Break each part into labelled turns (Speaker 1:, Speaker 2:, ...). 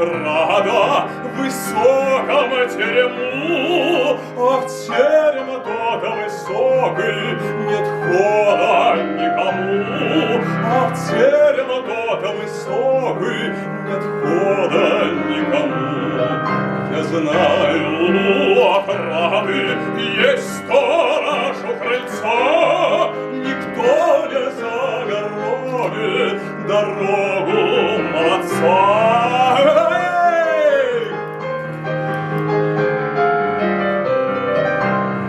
Speaker 1: ограда в высоком терему, а в терем тот высокий нет хода никому, а в терем тот высокий нет хода никому. Я знаю, ограды есть сторож у крыльца, никто не загородит дорогу молодца. Эй!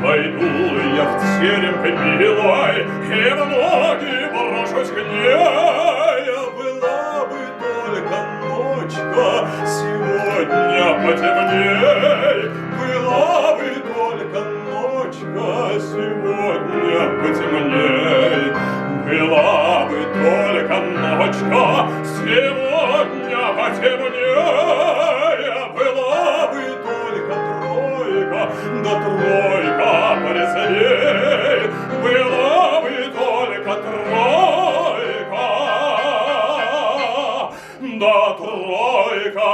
Speaker 1: Войду я в терем к милой, и в ноги брошусь к ней. Была бы только ночка сегодня потемней, была бы только ночка сегодня потемней, была бы только ночка сегодня потемней, была бы только тройка, да тройка порезвей, была бы только тройка, да тройка